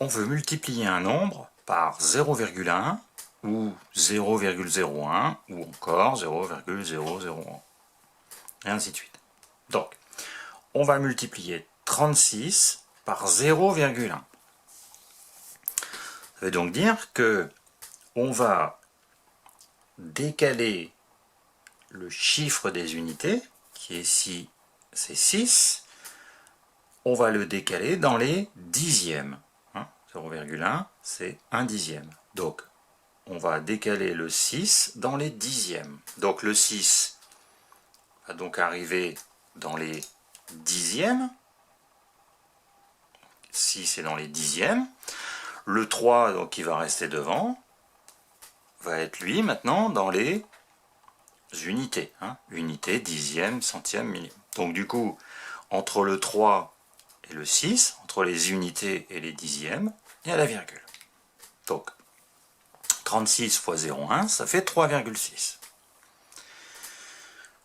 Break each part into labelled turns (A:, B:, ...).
A: on veut multiplier un nombre par 0,1 ou 0,01 ou encore 0,001 et ainsi de suite. Donc, on va multiplier 36 par 0,1. Ça veut donc dire que on va décaler le chiffre des unités, qui est ici, c'est 6, on va le décaler dans les dixièmes. 0,1, c'est 1 dixième. Donc, on va décaler le 6 dans les dixièmes. Donc, le 6 va donc arriver dans les dixièmes. 6 est dans les dixièmes. Le 3, donc, qui va rester devant, va être lui maintenant dans les unités. Unités, dixième, centième, millième. Donc, du coup, entre le 3 et le 6, entre les unités et les dixièmes, il y a la virgule. Donc, 36 fois 0,1, ça fait 3,6.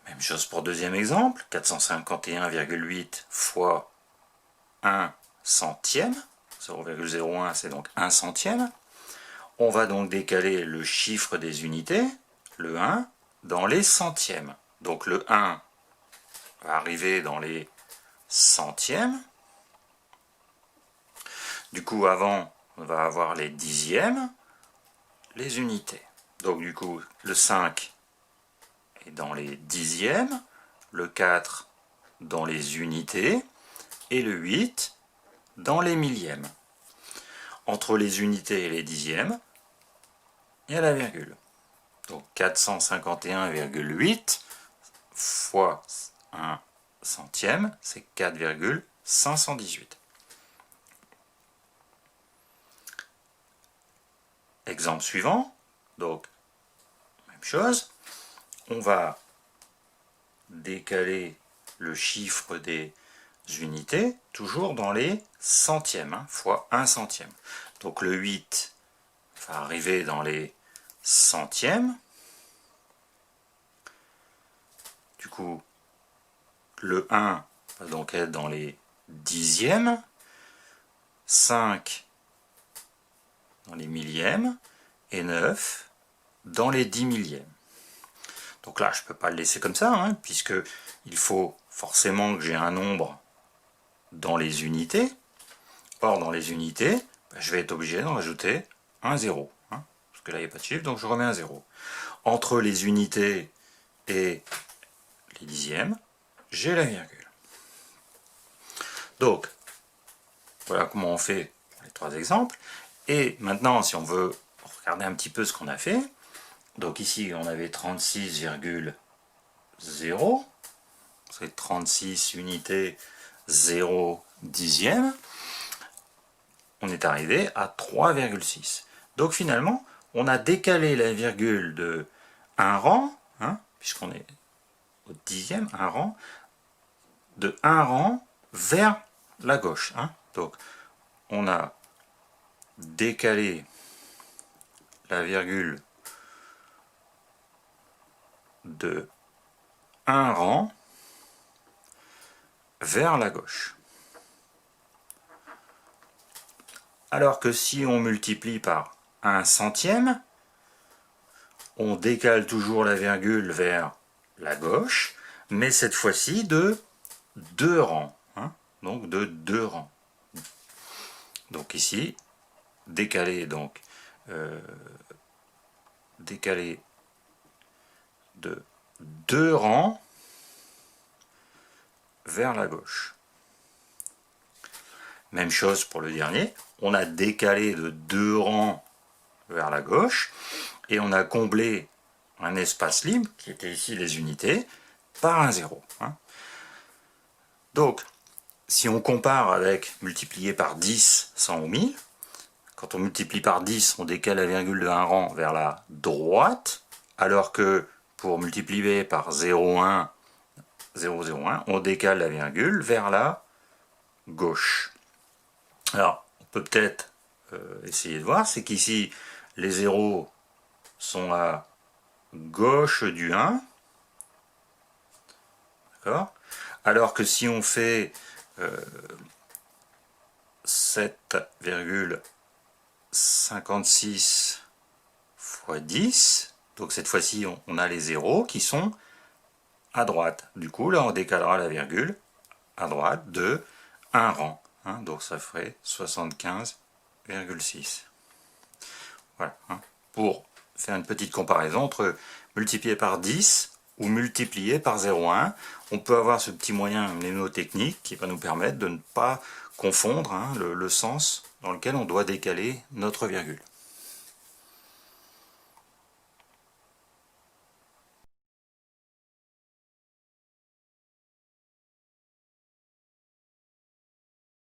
A: Même chose pour deuxième exemple, 451,8 fois 1 centième, 0,01 c'est donc 1 centième. On va donc décaler le chiffre des unités, le 1, dans les centièmes. Donc le 1 va arriver dans les centièmes. Du coup, avant, on va avoir les dixièmes, les unités. Donc du coup, le 5 est dans les dixièmes, le 4 dans les unités, et le 8 dans les millièmes. Entre les unités et les dixièmes, il y a la virgule. Donc 451,8 fois 1 centième, c'est 4,518. Exemple suivant, donc même chose, on va décaler le chiffre des unités, toujours dans les centièmes, fois 1 centième. Donc le 8 va arriver dans les centièmes. Du coup, le 1 va donc être dans les dixièmes, 5 dans les millièmes, et 9 dans les 10 millièmes. Donc là, je ne peux pas le laisser comme ça, puisque il faut forcément que j'ai un nombre dans les unités. Or, dans les unités, je vais être obligé d'en rajouter un 0. Parce que là, il n'y a pas de chiffre, donc je remets un 0. Entre les unités et les dixièmes, j'ai la virgule. Donc, voilà comment on fait pour les trois exemples. Et maintenant, si on veut regarder un petit peu ce qu'on a fait, donc ici, on avait 36,0, c'est 36 unités 0 dixième. On est arrivé à 3,6. Donc finalement, on a décalé la virgule de un rang, puisqu'on est au dixième, un rang, de un rang vers la gauche. Donc on a décalé la virgule de un rang vers la gauche. Alors que si on multiplie par 1 centième, on décale toujours la virgule vers la gauche, mais cette fois-ci de 2 rangs. Donc de 2 rangs. Donc ici, décaler de 2 rangs vers la gauche. Même chose pour le dernier, on a décalé de 2 rangs vers la gauche et on a comblé un espace libre, qui était ici les unités, par un 0. Donc, si on compare avec multiplier par 10, 100 ou 1000, quand on multiplie par 10, on décale la virgule de un rang vers la droite, alors que pour multiplier par 0,1, 0,01, on décale la virgule vers la gauche. Alors, on peut peut-être essayer de voir, c'est qu'ici, les zéros sont à gauche du 1, d'accord? Alors que si on fait 7,56 fois 10. Donc cette fois-ci, on a les zéros qui sont à droite. Du coup, là, on décalera la virgule à droite de 1 rang. Hein, donc ça ferait 75,6. Voilà. Hein, pour faire une petite comparaison entre multiplier par 10 ou multiplier par 0,1, on peut avoir ce petit moyen mnémotechnique qui va nous permettre de ne pas confondre le sens dans lequel on doit décaler notre virgule.